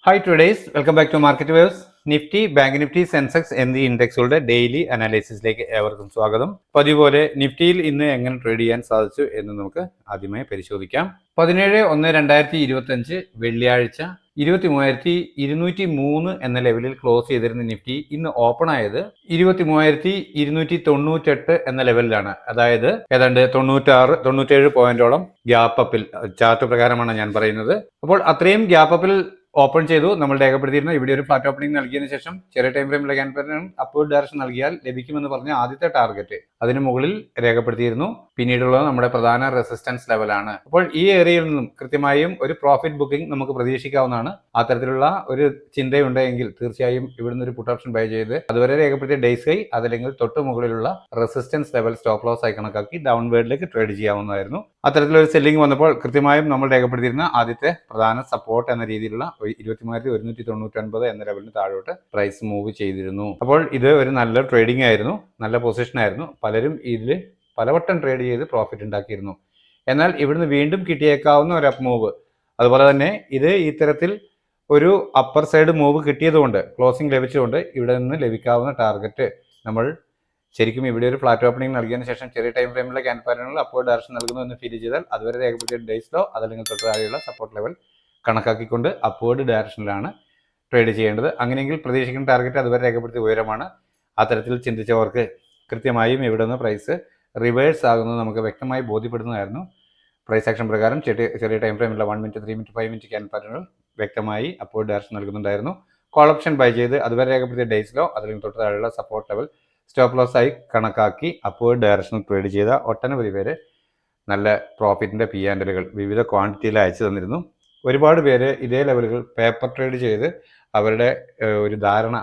Hi traders, welcome back to market waves. Nifty, bank Nifty, Sensex എന്നീ ഇൻഡെക്സുകളുടെ daily അനാലിസിസിലേക്ക് ഏവർക്കും സ്വാഗതം. പതിപോലെ നിഫ്റ്റിയിൽ ഇന്ന് എങ്ങനെ ട്രേഡ് ചെയ്യാൻ സാധിച്ചു എന്ന് നമുക്ക് ആദ്യമായി പരിശോധിക്കാം. 17/1/2025 വെള്ളിയാഴ്ച 23,203 എന്ന ലെവലിൽ ക്ലോസ് ചെയ്തിരുന്ന നിഫ്റ്റി ഇന്ന് ഓപ്പൺ ആയത് 23,298 എന്ന ലെവലിലാണ്. അതായത് ഏതാണ്ട് 97 പോയിന്റോളം ഗ്യാപ്പ് അപ്പിൽ, ചാർട്ട് പ്രകാരമാണ് ഞാൻ പറയുന്നത്. അപ്പോൾ അത്രയും ഗ്യാപ്പ് അപ്പിൽ ഓപ്പൺ ചെയ്തു. നമ്മൾ രേഖപ്പെടുത്തിയിരുന്ന ഇവിടെ ഒരു ഫ്ലാറ്റ് ഓപ്പണിംഗ് നൽകിയതിനു ശേഷം ചെറിയ ടൈം ഫ്രെയിമിലെ ക്യാൻഡിഡേറ്റിന് അപ്വേർഡ് ഡയറക്ഷൻ നൽകിയാൽ ലഭിക്കുമെന്ന് പറഞ്ഞ ആദ്യത്തെ ടാർഗറ്റ് അതിന് മുകളിൽ രേഖപ്പെടുത്തിയിരുന്നു. പിന്നീടുള്ളത് നമ്മുടെ പ്രധാന റെസിസ്റ്റൻസ് ലെവലാണ്. അപ്പോൾ ഈ ഏരിയയിൽ നിന്നും കൃത്യമായും ഒരു പ്രോഫിറ്റ് ബുക്കിംഗ് നമുക്ക് പ്രതീക്ഷിക്കാവുന്നതാണ്. അത്തരത്തിലുള്ള ഒരു ചിന്തയുണ്ടെങ്കിൽ തീർച്ചയായും ഇവിടുന്ന് ഒരു പുട്ട് ഓപ്ഷൻ ബൈ ചെയ്ത് അതുവരെ രേഖപ്പെടുത്തിയ ഡേയ്സ് ഹൈ അതല്ലെങ്കിൽ തൊട്ട് മുകളിലുള്ള റെസിസ്റ്റൻസ് ലെവൽ സ്റ്റോപ്പ് ലോസ് ആയി കണക്കാക്കി ഡൗൺവേർഡിലേക്ക് ട്രേഡ് ചെയ്യാവുന്നതായിരുന്നു. അത്തരത്തിലൊരു സെല്ലിംഗ് വന്നപ്പോൾ കൃത്യമായും നമ്മൾ രേഖപ്പെടുത്തിയിരുന്ന ആദ്യത്തെ പ്രധാന സപ്പോർട്ട് എന്ന രീതിയിലുള്ള 23,199 എന്ന ലെവലിന് താഴോട്ട് പ്രൈസ് മൂവ് ചെയ്തിരുന്നു. അപ്പോൾ ഇത് ഒരു നല്ല ട്രേഡിംഗ് ആയിരുന്നു, നല്ല പൊസിഷൻ ആയിരുന്നു. പലരും ഇതിൽ പലവട്ടം ട്രേഡ് ചെയ്ത് പ്രോഫിറ്റ് ഉണ്ടാക്കിയിരുന്നു. എന്നാൽ ഇവിടുന്ന് വീണ്ടും കിട്ടിയേക്കാവുന്ന ഒരു അപ്പ് മൂവ്, അതുപോലെ തന്നെ ഇത് ഇത്തരത്തിൽ ഒരു അപ്പർ സൈഡ് മൂവ് കിട്ടിയതുകൊണ്ട്, ക്ലോസിംഗ് ലഭിച്ചുകൊണ്ട് ഇവിടെ നിന്ന് ലഭിക്കാവുന്ന ടാർഗറ്റ് നമ്മൾ ശരിക്കും ഇവിടെ ഒരു ഫ്ലാറ്റ് ഓപ്പണിംഗ് നൽകിയതിനു ശേഷം ചെറിയ ടൈം ഫ്രെയിമിലെ ക്യാൻ പാറ്റേണുകൾ അപ്വേർഡ് ഡയറക്ഷൻ നൽകുന്നു എന്ന് ഫീൽ ചെയ്താൽ അതുവരെ രേഖപ്പെടുത്തിയ ഡേയ്സിലോ അതല്ലെങ്കിൽ തൊട്ട് താഴെയുള്ള സപ്പോർട്ട് ലെവൽ കണക്കാക്കിക്കൊണ്ട് അപ്വേർഡ് ഡയറക്ഷനിലാണ് ട്രേഡ് ചെയ്യേണ്ടത്. അങ്ങനെയെങ്കിൽ പ്രതീക്ഷിക്കുന്ന ടാർഗറ്റ് അതുവരെ രേഖപ്പെടുത്തിയ ഉയരമാണ്. അത്തരത്തിൽ ചിന്തിച്ചവർക്ക് കൃത്യമായും ഇവിടെ നിന്ന് പ്രൈസ് റിവേഴ്സ് ആകുന്നത് നമുക്ക് വ്യക്തമായി ബോധ്യപ്പെടുന്നതായിരുന്നു. പ്രൈസ് ആക്ഷൻ പ്രകാരം ചെറിയ ടൈം ഫ്രെയിമിലുള്ള 1 മിനിറ്റ്, 3 മിനിറ്റ്, 5 മിനിറ്റ് ക്യാൻ പാറ്റേണുകൾ വ്യക്തമായി അപ്വേർഡ് ഡയറക്ഷൻ നൽകുന്നുണ്ടായിരുന്നു. കോൾ ഓപ്ഷൻ ബൈ ചെയ്ത് അതുവരെ രേഖപ്പെടുത്തിയ ഡേയ്സിലോ അല്ലെങ്കിൽ തൊട്ട് താഴെയുള്ള സപ്പോർട്ട് ലെവൽ സ്റ്റോപ്പ് ലോസ് ആയി കണക്കാക്കി അപ്വേർഡ് ഡയറക്ഷനിൽ ട്രേഡ് ചെയ്ത ഒട്ടനവധി പേര് നല്ല പ്രോഫിറ്റിൻ്റെ പിആൻഡലുകൾ വിവിധ ക്വാണ്ടിറ്റിയിൽ അയച്ചു തന്നിരുന്നു. ഒരുപാട് പേര് ഇതേ ലെവലുകൾ പേപ്പർ ട്രേഡ് ചെയ്ത് അവരുടെ ഒരു ധാരണ,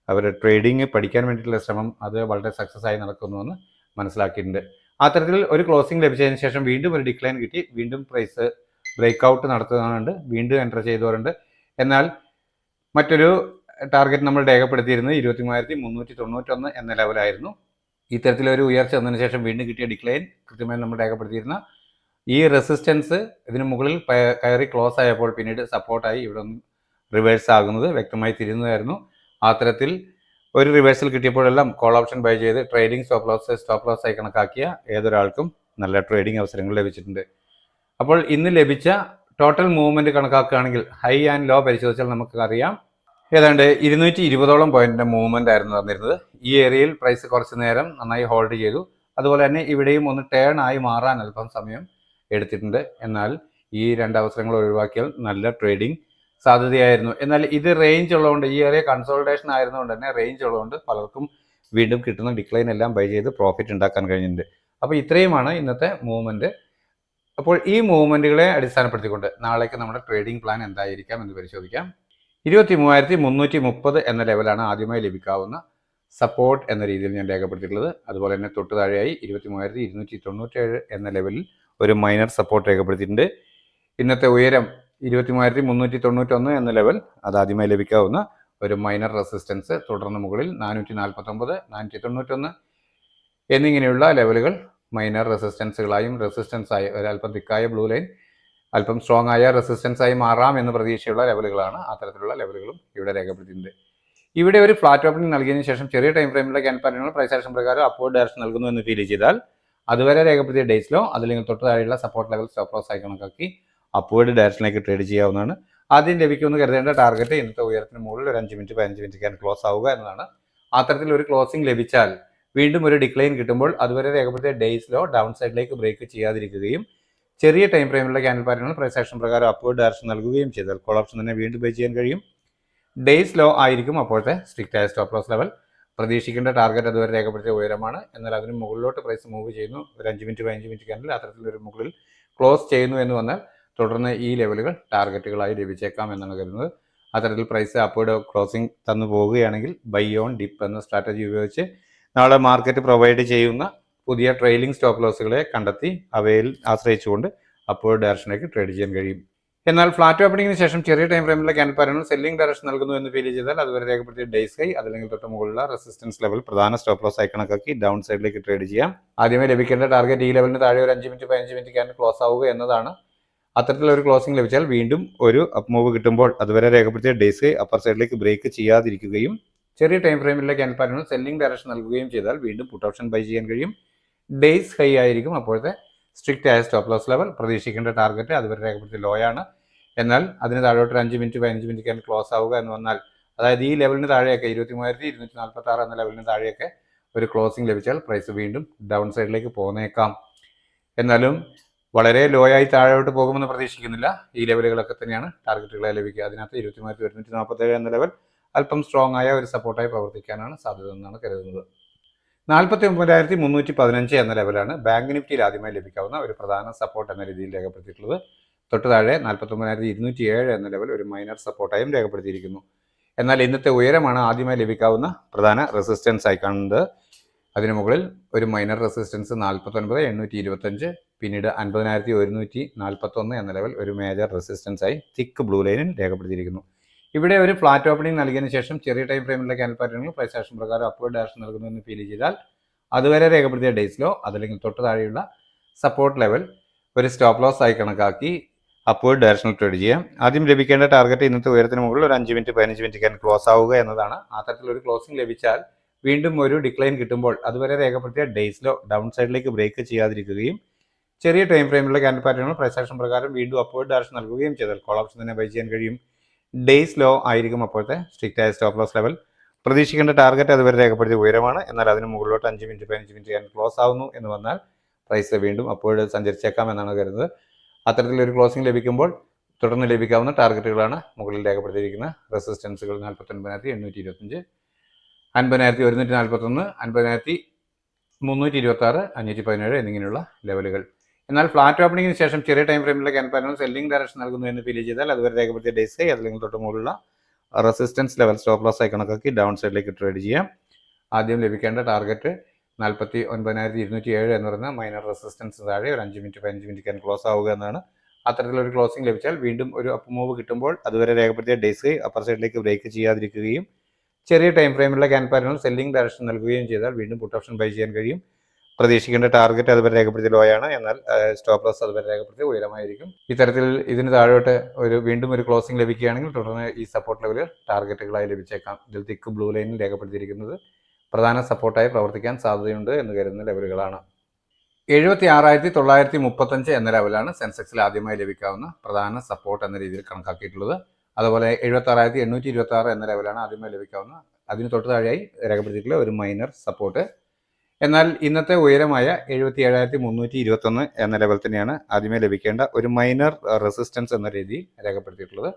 അവരുടെ ട്രേഡിങ് പഠിക്കാൻ വേണ്ടിയിട്ടുള്ള ശ്രമം അത് വളരെ സക്സസ് ആയി നടക്കുന്നുവെന്ന് മനസ്സിലാക്കിയിട്ടുണ്ട്. അത്തരത്തിൽ ഒരു ക്ലോസിംഗ് ലഭിച്ചതിന് ശേഷം വീണ്ടും ഒരു ഡിക്ലൈൻ കിട്ടി, വീണ്ടും പ്രൈസ് ബ്രേക്ക്ഔട്ട് നടത്തുന്നവരുണ്ട്, വീണ്ടും എൻ്റർ ചെയ്തവരുണ്ട്. എന്നാൽ മറ്റൊരു ടാർഗറ്റ് നമ്മൾ രേഖപ്പെടുത്തിയിരുന്നത് 23,391 എന്ന ലെവലായിരുന്നു. ഇത്തരത്തിലൊരു ഉയർച്ച വന്നതിന് ശേഷം വീണ്ടും കിട്ടിയ ഡിക്ലൈൻ കൃത്യമായി നമ്മൾ രേഖപ്പെടുത്തിയിരുന്ന ഈ റെസിസ്റ്റൻസ് ഇതിന് മുകളിൽ കയറി ക്ലോസ് ആയപ്പോൾ പിന്നീട് സപ്പോർട്ടായി ഇവിടെ നിന്ന് റിവേഴ്സ് ആകുന്നത് വ്യക്തമായി തിരിയുന്നതായിരുന്നു. അത്തരത്തിൽ ഒരു റിവേഴ്സൽ കിട്ടിയപ്പോഴെല്ലാം കോൾ ഓപ്ഷൻ ബൈ ചെയ്ത് ട്രേഡിംഗ് സ്റ്റോപ്പ് ലോസ് ആയി കണക്കാക്കിയ ഏതൊരാൾക്കും നല്ല ട്രേഡിംഗ് അവസരങ്ങൾ ലഭിച്ചിട്ടുണ്ട്. അപ്പോൾ ഇന്ന് ലഭിച്ച ടോട്ടൽ മൂവ്മെൻറ്റ് കണക്കാക്കുകയാണെങ്കിൽ ഹൈ ആൻഡ് ലോ പരിശോധിച്ചാൽ നമുക്ക് അറിയാം ഏതാണ്ട് 220ഓളം പോയിന്റിൻ്റെ മൂവ്മെൻ്റ് ആയിരുന്നു തന്നിരുന്നത്. ഈ ഏരിയയിൽ പ്രൈസ് കുറച്ച് നേരം നന്നായി ഹോൾഡ് ചെയ്തു. അതുപോലെ തന്നെ ഇവിടെയും ഒന്ന് ടേൺ ആയി മാറാൻ അല്പം സമയം എടുത്തിട്ടുണ്ട്. എന്നാൽ ഈ രണ്ട് അവസരങ്ങൾ ഒഴിവാക്കിയാൽ നല്ല ട്രേഡിംഗ് സാധ്യതയായിരുന്നു. എന്നാൽ ഇത് റേഞ്ച് ഉള്ളതുകൊണ്ട്, ഈ ഏരിയ കൺസോൾട്ടേഷൻ ആയിരുന്നുകൊണ്ട് തന്നെ റേഞ്ച് ഉള്ളതുകൊണ്ട് പലർക്കും വീണ്ടും കിട്ടുന്ന ഡിക്ലൈൻ എല്ലാം ബൈ ചെയ്ത് പ്രോഫിറ്റ് ഉണ്ടാക്കാൻ കഴിഞ്ഞിട്ടുണ്ട്. അപ്പോൾ ഇത്രയുമാണ് ഇന്നത്തെ മൂവ്മെൻറ്റ്. അപ്പോൾ ഈ മൂവ്മെൻറ്റുകളെ അടിസ്ഥാനപ്പെടുത്തിക്കൊണ്ട് നാളേക്ക് നമ്മുടെ ട്രേഡിംഗ് പ്ലാൻ എന്തായിരിക്കാം എന്ന് പരിശോധിക്കാം. 23,330 എന്ന ലെവലാണ് ആദ്യമായി ലഭിക്കാവുന്ന സപ്പോർട്ട് എന്ന രീതിയിൽ ഞാൻ രേഖപ്പെടുത്തിയിട്ടുള്ളത്. അതുപോലെ തന്നെ തൊട്ട് താഴെയായി 23,297 എന്ന ലെവലിൽ ഒരു മൈനർ സപ്പോർട്ട് രേഖപ്പെടുത്തിയിട്ടുണ്ട്. ഇന്നത്തെ ഉയരം 23,391 എന്ന ലെവൽ, അത് ആദ്യമായി ലഭിക്കാവുന്ന ഒരു മൈനർ റെസിസ്റ്റൻസ്. തുടർന്ന് മുകളിൽ 449, 491 എന്നിങ്ങനെയുള്ള ലെവലുകൾ മൈനർ റെസിസ്റ്റൻസുകളായും റെസിസ്റ്റൻസായി ഒരല്പം തിക്കായ ബ്ലൂ ലൈൻ അല്പം സ്ട്രോങ് ആയ റെസിസ്റ്റൻസായി മാറാം എന്ന പ്രതീക്ഷയുള്ള ലെവലുകളാണ്. അത്തരത്തിലുള്ള ലെവലുകളും ഇവിടെ രേഖപ്പെടുത്തിയിട്ടുണ്ട്. ഇവിടെ ഒരു ഫ്ലാറ്റ് ഓപ്പണിംഗ് നൽകിയതിനു ശേഷം ചെറിയ ടൈം ഫ്രെയിമിലെ ക്യാൻ പാറ്റേണുകൾ പ്രൈസ് ആക്ഷൻ പ്രകാരം അപ്വേർഡ് ഡയറക്ഷൻ നൽകുന്നു എന്ന് ഫീൽ ചെയ്താൽ അതുവരെ രേഖപ്പെടുത്തിയ ഡേയ്സിലോ അതല്ലെങ്കിൽ തൊട്ട് താഴെയുള്ള സപ്പോർട്ട് ലെവൽ സ്റ്റോപ്പ് ലോസ് ആയി കണക്കാക്കി അപ്വേർഡ് ഡയറക്ഷനിലേക്ക് ട്രേഡ് ചെയ്യാവുന്നതാണ്. ആദ്യം ലഭിക്കുമെന്ന് കരുതേണ്ട ടാർഗറ്റ് ഇന്നത്തെ ഉയരത്തിന് മുകളിൽ ഒരു 5 മിനിറ്റ് 15 മിനിറ്റ് ക്യാൻ ക്ലോസ് ആവുക എന്നതാണ്. അത്തരത്തിൽ ഒരു ക്ലോസിംഗ് ലഭിച്ചാൽ വീണ്ടും ഒരു ഡിക്ലൈൻ കിട്ടുമ്പോൾ അതുവരെ രേഖപ്പെടുത്തിയ ഡേയ്സിലോ ഡൗൺ സൈഡിലേക്ക് ബ്രേക്ക് ചെയ്യാതിരിക്കുകയും ചെറിയ ടൈം ഫ്രെയിമിലുള്ള ക്യാൻഡിൽ പാറ്റേണുകൾ പ്രൈസ് ആക്ഷൻ പ്രകാരം അപ്വേർഡ് ഡയറക്ഷൻ നൽകുകയും ചെയ്താൽ കോൾ ഓപ്ഷൻ തന്നെ വീണ്ടും ബൈ ചെയ്യാൻ കഴിയും. ഡേയ്സ് ലോ ആയിരിക്കും അപ്പോഴത്തെ സ്ട്രിക്റ്റ് ആയ സ്റ്റോപ്പ് ലോസ് ലെവൽ. പ്രതീക്ഷിക്കേണ്ട ടാർഗറ്റ് അതുവരെ രേഖപ്പെടുത്തിയ ഉയരമാണ്. എന്നാൽ അതിന് മുകളിലോട്ട് പ്രൈസ് മൂവ് ചെയ്യുന്നു, ഒരു 5 മിനിറ്റ് 15 മിനിറ്റ് ക്യാൻഡിൽ അത്തരത്തിലൊരു മുകളിൽ ക്ലോസ് ചെയ്യുന്നു എന്ന് വന്നാൽ തുടർന്ന് ഈ ലെവലുകൾ ടാർഗറ്റുകളായി ലഭിച്ചേക്കാം എന്നാണ് കരുതുന്നത്. അത്തരത്തിൽ പ്രൈസ് അപ്വേർഡ് ക്ലോസിംഗ് തന്നു പോവുകയാണെങ്കിൽ ബൈ ഓൺ ഡിപ്പ് എന്ന സ്ട്രാറ്റജി ഉപയോഗിച്ച് നാളെ മാർക്കറ്റ് പ്രൊവൈഡ് ചെയ്യുന്ന പുതിയ ട്രെയിലിംഗ് സ്റ്റോപ്പ് ലോസുകളെ കണ്ടെത്തി അവയിൽ ആശ്രയിച്ചുകൊണ്ട് അപ്വേർഡ് ഡയറക്ഷനിലേക്ക് ട്രേഡ് ചെയ്യാൻ കഴിയും. എന്നാൽ ഫ്ലാറ്റ് ഓപ്പണിംഗിന് ശേഷം ചെറിയ ടൈം ഫ്രെയിമിലെ ക്യാൻഡിൽ പാറ്റേണുകൾ സെല്ലിംഗ് ഡയറക്ഷൻ നൽകുന്നു എന്ന് ഫീൽ ചെയ്താൽ അതുവരെ രേഖപ്പെടുത്തിയ ഡേയ്സ് ഹൈ അതല്ലെങ്കിൽ തൊട്ട് മുകളിലുള്ള റെസിസ്റ്റൻസ് ലെവൽ പ്രധാന സ്റ്റോപ്പ് ലോസ് ആയി കണക്കാക്കി ഡൗൺ സൈഡിലേക്ക് ട്രേഡ് ചെയ്യാം. ആദ്യമേ ലഭിക്കേണ്ട ടാർഗറ്റ് ഈ ലെവലിന് താഴെ ഒരു 5 മിനിറ്റ് 15 മിനിറ്റ് ക്യാൻഡിൽ ക്ലോസ് ആവുക എന്നതാണ്. അത്തരത്തിലൊരു ക്ലോസിംഗ് ലഭിച്ചാൽ വീണ്ടും ഒരു അപ്പ് മൂവ് കിട്ടുമ്പോൾ അതുവരെ രേഖപ്പെടുത്തിയ ഡേയ്സ് അപ്പർ സൈഡിലേക്ക് ബ്രേക്ക് ചെയ്യാതിരിക്കുകയും ചെറിയ ടൈം ഫ്രെയിമിലെ ക്യാൻഡിൽ പാറ്റേണിൽ സെല്ലിംഗ് ഡയറക്ഷൻ നൽകുകയും ചെയ്താൽ വീണ്ടും പുട്ട് ഓപ്ഷൻ ബൈ ചെയ്യാൻ കഴിയും. ഡേയ്സ് ഹൈ ആയിരിക്കും അപ്പോഴത്തെ സ്ട്രിക്റ്റ് ആയ സ്റ്റോപ്പ് ലോസ് ലെവൽ. പ്രതീക്ഷിക്കേണ്ട ടാർഗറ്റ് അതുവരെ രേഖപ്പെടുത്തിയ ലോ ആണ്. എന്നാൽ അതിന് താഴോട്ട് 5 മിനിറ്റ് 15 മിനിറ്റ് ക്യാൻഡിൽ ക്ലോസ് ആവുക എന്ന് വന്നാൽ, അതായത് ഈ ലെവലിന് താഴെയൊക്കെ 23,246 എന്ന ലെവലിന് താഴെയൊക്കെ ഒരു ക്ലോസിംഗ് ലഭിച്ചാൽ പ്രൈസ് വീണ്ടും ഡൗൺ സൈഡിലേക്ക് പോന്നേക്കാം. എന്നാലും വളരെ ലോ ആയി താഴോട്ട് പോകുമെന്ന് പ്രതീക്ഷിക്കുന്നില്ല. ഈ ലെവലുകളൊക്കെ തന്നെയാണ് ടാർഗറ്റുകളെ ലഭിക്കുക. അതിനകത്ത് 23,147 എന്ന ലെവൽ അല്പം സ്ട്രോങ് ആയ ഒരു സപ്പോർട്ടായി പ്രവർത്തിക്കാനാണ് സാധ്യത എന്നാണ് കരുതുന്നത്. 49,315 എന്ന ലെവലാണ് ബാങ്ക് നിഫ്റ്റിയിൽ ആദ്യമായി ലഭിക്കാവുന്ന ഒരു പ്രധാന സപ്പോർട്ട് എന്ന രീതിയിൽ രേഖപ്പെടുത്തിയിട്ടുള്ളത്. തൊട്ട് താഴെ 49,207 എന്ന ലെവൽ ഒരു മൈനർ സപ്പോർട്ടായും രേഖപ്പെടുത്തിയിരിക്കുന്നു. എന്നാൽ ഇന്നത്തെ ഉയരമാണ് ആദ്യമായി ലഭിക്കാവുന്ന പ്രധാന റെസിസ്റ്റൻസ് ആയി കാണുന്നത്. അതിനു മുകളിൽ ഒരു മൈനർ റെസിസ്റ്റൻസ് 49,825, പിന്നീട് 50,141 എന്ന ലെവൽ ഒരു മേജർ റെസിസ്റ്റൻസ് ആയി തിക്ക് ബ്ലൂ ലൈനിൽ രേഖപ്പെടുത്തിയിരിക്കുന്നു. ഇവിടെ ഒരു ഫ്ലാറ്റ് ഓപ്പണിംഗ് നൽകിയതിനു ശേഷം ചെറിയ ടൈം ഫ്രെയിമിലെ ക്യാൻഡിൽ പാറ്റേണുകൾ പ്രൈസ് ആക്ഷൻ പ്രകാരം അപ്വേർഡ് ഡയറക്ഷൻ നൽകുന്നുവെന്ന് ഫീൽ ചെയ്താൽ അതുവരെ രേഖപ്പെടുത്തിയ ഡേയ്സിലോ അതല്ലെങ്കിൽ തൊട്ട് താഴെയുള്ള സപ്പോർട്ട് ലെവൽ ഒരു സ്റ്റോപ്പ് ലോസ് ആയി കണക്കാക്കി അപ്വേർഡ് ഡയറക്ഷനിൽ ട്രേഡ് ചെയ്യാം. ആദ്യം ലഭിക്കേണ്ട ടാർഗറ്റ് ഇന്നത്തെ ഉയരത്തിന് മുകളിൽ ഒരു 5 മിനിറ്റ് 15 മിനിറ്റ് ക്യാൻഡിൽ ക്ലോസ് ആവുക എന്നതാണ്. ആ തരത്തിലൊരു ക്ലോസിംഗ് ലഭിച്ചാൽ വീണ്ടും ഒരു ഡിക്ലൈൻ കിട്ടുമ്പോൾ അതുവരെ രേഖപ്പെടുത്തിയ ഡേയ്സിലോ ഡൗൺ സൈഡിലേക്ക് ബ്രേക്ക് ചെയ്യാതിരിക്കുകയും ചെറിയ ടൈം ഫ്രെയിമിലുള്ള ക്യാൻഡിൽ പാറ്റേണുകൾ പ്രൈസ് ആക്ഷൻ പ്രകാരം വീണ്ടും അപ്വേർഡ് ഡയറക്ഷൻ നൽകുകയും ചെയ്താൽ കോൾ ഓപ്ഷൻ തന്നെ ബൈ ചെയ്യാൻ കഴിയും. ഡേയ്സ് ലോ ആയിരിക്കും അപ്പോഴത്തെ സ്ട്രിക്റ്റ് ആയ സ്റ്റോപ്പ് ലോസ് ലെവൽ. പ്രതീക്ഷിക്കേണ്ട ടാർഗറ്റ് അതുവരെ രേഖപ്പെടുത്തിയ ഉയരമാണ്. എന്നാൽ അതിന് മുകളിലോട്ട് 5 മിനിറ്റ് 15 മിനിറ്റ് ക്യാൻഡിൽ ക്ലോസ് ആവുന്നു എന്ന് വന്നാൽ പ്രൈസ് വീണ്ടും അപ്വേർഡ് സഞ്ചരിച്ചേക്കാം എന്നാണ് കരുതുന്നത്. അത്തരത്തിലൊരു ക്ലോസിംഗ് ലഭിക്കുമ്പോൾ തുടർന്ന് ലഭിക്കാവുന്ന ടാർഗറ്റുകളാണ് മുകളിൽ രേഖപ്പെടുത്തിയിരിക്കുന്ന റെസിസ്റ്റൻസുകൾ 49,825, 50,141, 50,326, 517 എന്നിങ്ങനെയുള്ള ലെവലുകൾ. എന്നാൽ ഫ്ലാറ്റ് ഓപ്പണിംഗിന് ശേഷം ചെറിയ ടൈം ഫ്രെയിമിലെ ക്യാൻഡിൽ പാറ്റേൺ സെല്ലിംഗ് ഡയറക്ഷൻ നൽകുന്നു എന്ന് ഫീൽ ചെയ്താൽ അതുവരെ രേഖപ്പെടുത്തിയ ഡേയ്സ് അല്ലെങ്കിൽ തൊട്ട് മുകളിലുള്ള റെസിസ്റ്റൻസ് ലെവൽ സ്റ്റോപ്പ് ലോസ് ആയി കണക്കാക്കി ഡൗൺ സൈഡിലേക്ക് ട്രേഡ് ചെയ്യാം. ആദ്യം ലഭിക്കേണ്ട ടാർഗറ്റ് 49,207 എന്ന് പറയുന്ന മൈനർ റെസിസ്റ്റൻസ് താഴെ ഒരു 5 മിനിറ്റ് 15 മിനിറ്റ് ക്യാൻ ക്ലോസ് ആവുക എന്നാണ്. അത്തരത്തിലൊരു ക്ലോസിംഗ് ലഭിച്ചാൽ വീണ്ടും ഒരു അപ്പ് മൂവ് കിട്ടുമ്പോൾ അതുവരെ രേഖപ്പെടുത്തിയ ഡേയ്സ് അപ്പർ സൈഡിലേക്ക് ബ്രേക്ക് ചെയ്യാതിരിക്കുകയും ചെറിയ ടൈം ഫ്രെയിമിലുള്ള ക്യാൻഡിൽ പാറ്റേൺ സെല്ലിംഗ് ഡയറക്ഷൻ നൽകുകയും ചെയ്താൽ വീണ്ടും പുട്ട് ഓപ്ഷൻ ബൈ ചെയ്യാൻ കഴിയും. പ്രതീക്ഷിക്കേണ്ട ടാർഗറ്റ് അതുവരെ രേഖപ്പെടുത്തിയ ലോ ആണ്. എന്നാൽ സ്റ്റോപ്പ് ലോസ് അതുവരെ രേഖപ്പെടുത്തിയ ഉയരമായിരിക്കും. ഇത്തരത്തിൽ ഇതിന് താഴോട്ട് വീണ്ടും ഒരു ക്ലോസിംഗ് ലഭിക്കുകയാണെങ്കിൽ തുടർന്ന് ഈ സപ്പോർട്ട് ലെവലിൽ ടാർഗറ്റുകളായി ലഭിച്ചേക്കാം. ഇതിൽ തിക്ക് ബ്ലൂ ലൈനിൽ രേഖപ്പെടുത്തിയിരിക്കുന്നത് പ്രധാന സപ്പോർട്ടായി പ്രവർത്തിക്കാൻ സാധ്യതയുണ്ട് എന്ന് കരുതുന്ന ലെവലുകളാണ്. 76,935 എന്ന ലെവലാണ് സെൻസെക്സിൽ ആദ്യമായി ലഭിക്കാവുന്ന പ്രധാന സപ്പോർട്ട് എന്ന രീതിയിൽ കണക്കാക്കിയിട്ടുള്ളത്. അതുപോലെ 76,826 എന്ന ലെവലാണ് ആദ്യമായി ലഭിക്കാവുന്ന, അതിന് തൊട്ട് താഴെയായി രേഖപ്പെടുത്തിയിട്ടുള്ള ഒരു മൈനർ സപ്പോർട്ട്. എന്നാൽ ഇന്നത്തെ ഉയരമായ 77,321 എന്ന ലെവൽ തന്നെയാണ് ആദ്യമേ ലഭിക്കേണ്ട ഒരു മൈനർ റെസിസ്റ്റൻസ് എന്ന രീതിയിൽ രേഖപ്പെടുത്തിയിട്ടുള്ളത്.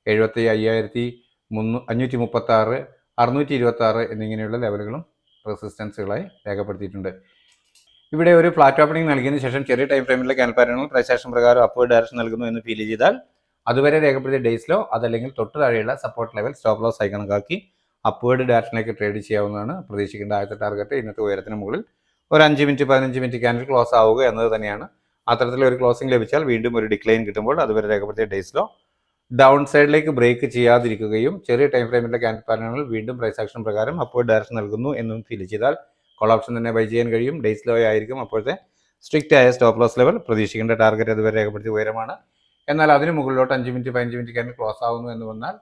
75,536, 626 എന്നിങ്ങനെയുള്ള ലെവലുകളും റെസിസ്റ്റൻസുകളായി രേഖപ്പെടുത്തിയിട്ടുണ്ട്. ഇവിടെ ഒരു ഫ്ലാറ്റ് ഓപ്പണിംഗ് നൽകിയതിനു ശേഷം ചെറിയ ടൈം ഫ്രെയിമിലെ ക്യാൻഡിൽ പാറ്റേണുകൾ പ്രൈസ് ആക്ഷൻ പ്രകാരം അപ്വേർഡ് ഡയറക്ഷൻ നൽകുന്നു എന്ന് ഫീൽ ചെയ്താൽ അതുവരെ രേഖപ്പെടുത്തിയ ഡേയ്സിലോ അതല്ലെങ്കിൽ തൊട്ട് താഴെയുള്ള സപ്പോർട്ട് ലെവൽ സ്റ്റോപ്പ് ലോസ് ആയി കണക്കാക്കി അപ്വേർഡ് ഡയറക്ഷനിലേക്ക് ട്രേഡ് ചെയ്യാവുന്നതാണ്. പ്രതീക്ഷിക്കേണ്ട ആദ്യത്തെ ടാർഗറ്റ് ഇന്നത്തെ ഉയരത്തിന് മുകളിൽ ഒരു 5 മിനിറ്റ് 15 മിനിറ്റ് ക്യാൻഡിൽ ക്ലോസ് ആവുക എന്നത് തന്നെയാണ്. അത്തരത്തിലൊരു ക്ലോസിംഗ് ലഭിച്ചാൽ വീണ്ടും ഒരു ഡിക്ലൈൻ കിട്ടുമ്പോൾ അതുവരെ രേഖപ്പെടുത്തിയ ഡേയ്സിലോ ഡൗൺ സൈഡിലേക്ക് ബ്രേക്ക് ചെയ്യാതിരിക്കുകയും ചെറിയ ടൈം ഫ്രെയിമിലെ ക്യാൻഡിൽ പാറ്റേണുകൾ വീണ്ടും പ്രൈസ് ആക്ഷൻ പ്രകാരം അപ്വേർഡ് ഡയറക്ഷൻ നൽകുന്നു എന്നും ഫീൽ ചെയ്താൽ കോൾ ഓപ്ഷൻ തന്നെ ബൈ ചെയ്യാൻ കഴിയും. ഡേയ്സ് ലോ ആയിരിക്കും അപ്പോഴത്തെ സ്ട്രിക്റ്റ് ആയ സ്റ്റോപ്പ് ലോസ് ലെവൽ. പ്രതീക്ഷിക്കേണ്ട ടാർഗറ്റ് അതുവരെ രേഖപ്പെടുത്തിയ ഉയരമാണ്. എന്നാൽ അതിന് മുകളിലോട്ട് 5 മിനിറ്റ് 15 മിനിറ്റ് ക്യാൻഡിൽ ക്ലോസ് ആവുന്നു എന്ന് വന്നാൽ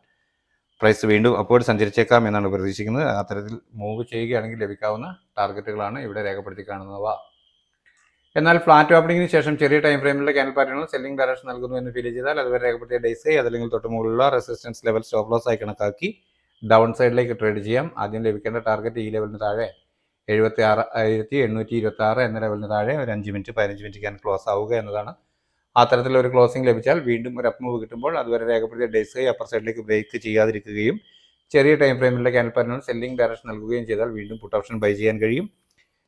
പ്രൈസ് വീണ്ടും അപ്വേർഡ് സഞ്ചരിച്ചേക്കാം എന്നാണ് പ്രതീക്ഷിക്കുന്നത്. അത്തരത്തിൽ മൂവ് ചെയ്യുകയാണെങ്കിൽ ലഭിക്കാവുന്ന ടാർഗറ്റുകളാണ് ഇവിടെ രേഖപ്പെടുത്തി കാണുന്നവ. എന്നാൽ ഫ്ലാറ്റ് ഓപ്പണിംഗിന് ശേഷം ചെറിയ ടൈം ഫ്രെയിമിലെ ക്യാൻഡിൽ പാറ്റേണുകൾ സെല്ലിംഗ് ഡയറക്ഷൻ നൽകുന്നു എന്ന് ഫീൽ ചെയ്താൽ അതുവരെ രേഖപ്പെടുത്തിയ ഡേയ്സ് അതല്ലെങ്കിൽ തൊട്ട് മുകളിലുള്ള റെസിസ്റ്റൻസ് ലെവൽ സ്റ്റോപ്പ് ലോസ് ആയി കണക്കാക്കി ഡൗൺ സൈഡിലേക്ക് ട്രേഡ് ചെയ്യാം. ആദ്യം ലഭിക്കേണ്ട ടാർഗറ്റ് ഈ ലെവലിന് താഴെ 76,826 എന്ന ലെവലിന് താഴെ ഒരു 5 മിനിറ്റ് 15 മിനിറ്റ് ക്യാൻ ക്ലോസ് ആവുക എന്നതാണ്. അത്തരത്തിലൊരു ക്ലോസിംഗ് ലഭിച്ചാൽ വീണ്ടും ഒരു അപ്പ് മൂവ് കിട്ടുമ്പോൾ അതുവരെ രേഖപ്പെടുത്തിയ ഡേയ്സ് അപ്പർ സൈഡിലേക്ക് ബ്രേക്ക് ചെയ്യാതിരിക്കുകയും ചെറിയ ടൈം ഫ്രെയിമിലെ ക്യാൻഡിൽ പാറ്റേൺ സെല്ലിംഗ് ഡയറക്ഷൻ നൽകുകയും ചെയ്താൽ വീണ്ടും പുട്ട് ഓപ്ഷൻ ബൈ ചെയ്യാൻ കഴിയും.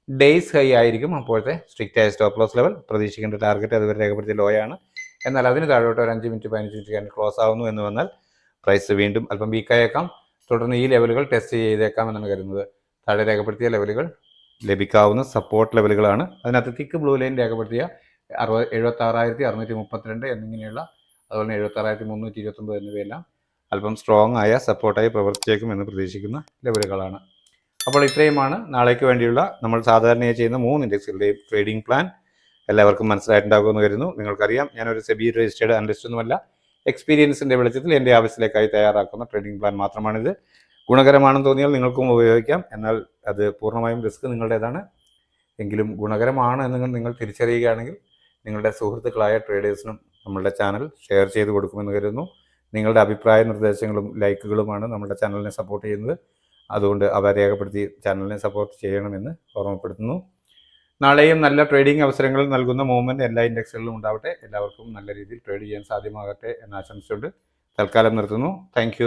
ഡേയ്സ് ഹൈ ആയിരിക്കും അപ്പോഴത്തെ സ്ട്രിക്റ്റ് ആയ സ്റ്റോപ്പ് ലോസ് ലെവൽ. പ്രതീക്ഷിക്കേണ്ട ടാർഗറ്റ് അതുവരെ രേഖപ്പെടുത്തിയ ലോ ആണ്. എന്നാൽ അതിന് താഴോട്ട് ഒരു 5 മിനിറ്റ് 15 മിനിറ്റ് ക്യാൻഡിൽ ക്ലോസ് ആവുന്നു എന്ന് വന്നാൽ പ്രൈസ് വീണ്ടും അല്പം വീക്കായേക്കാം. തുടർന്ന് ഈ ലെവലുകൾ ടെസ്റ്റ് ചെയ്തേക്കാം എന്നാണ് കരുതുന്നത്. താഴെ രേഖപ്പെടുത്തിയ ലെവലുകൾ ലഭിക്കാവുന്ന സപ്പോർട്ട് ലെവലുകളാണ്. അതിനകത്ത് തിക്ക് ബ്ലൂ ലൈൻ രേഖപ്പെടുത്തിയ 76,632 എന്നിങ്ങനെയുള്ള, അതുപോലെ 76,329 എന്നിവയെല്ലാം അല്പം സ്ട്രോങ് ആയ സപ്പോർട്ടായി പ്രവർത്തിച്ചേക്കും എന്ന് പ്രതീക്ഷിക്കുന്ന ലെവലുകളാണ്. അപ്പോൾ ഇത്രയുമാണ് നാളേക്ക് വേണ്ടിയുള്ള നമ്മൾ സാധാരണയായി ചെയ്യുന്ന 3 ഇൻഡെക്സുകളുടെയും ട്രേഡിംഗ് പ്ലാൻ. എല്ലാവർക്കും മനസ്സിലായിട്ടുണ്ടാകുമെന്ന് കരുതുന്നു. നിങ്ങൾക്കറിയാം, ഞാനൊരു സെബി രജിസ്റ്റേർഡ് അനലിസ്റ്റ് ഒന്നുമല്ല. എക്സ്പീരിയൻസിൻ്റെ വെളിച്ചത്തിൽ എൻ്റെ ആവശ്യത്തിലേക്കായി തയ്യാറാക്കുന്ന ട്രേഡിംഗ് പ്ലാൻ മാത്രമാണിത്. ഗുണകരമാണെന്ന് തോന്നിയാൽ നിങ്ങൾക്കും ഉപയോഗിക്കാം. എന്നാൽ അത് പൂർണ്ണമായും റിസ്ക് നിങ്ങളുടേതാണ്. എങ്കിലും ഗുണകരമാണ് എന്ന് നിങ്ങൾ തിരിച്ചറിയുകയാണെങ്കിൽ നിങ്ങളുടെ സുഹൃത്തുക്കളായ ട്രേഡേഴ്സിനും നമ്മളുടെ ചാനൽ ഷെയർ ചെയ്ത് കൊടുക്കുമെന്ന് കരുതുന്നു. നിങ്ങളുടെ അഭിപ്രായ നിർദ്ദേശങ്ങളും ലൈക്കുകളുമാണ് നമ്മുടെ ചാനലിനെ സപ്പോർട്ട് ചെയ്യുന്നത്. അതുകൊണ്ട് അവ രേഖപ്പെടുത്തി ചാനലിനെ സപ്പോർട്ട് ചെയ്യണമെന്ന് ഓർമ്മപ്പെടുത്തുന്നു. നാളെയും നല്ല ട്രേഡിംഗ് അവസരങ്ങൾ നൽകുന്ന മൂവ്മെൻറ്റ് എല്ലാ ഇൻഡെക്സുകളിലും ഉണ്ടാവട്ടെ. എല്ലാവർക്കും നല്ല രീതിയിൽ ട്രേഡ് ചെയ്യാൻ സാധ്യമാകട്ടെ എന്ന് ആശംസിച്ചുകൊണ്ട് തൽക്കാലം നിർത്തുന്നു. താങ്ക്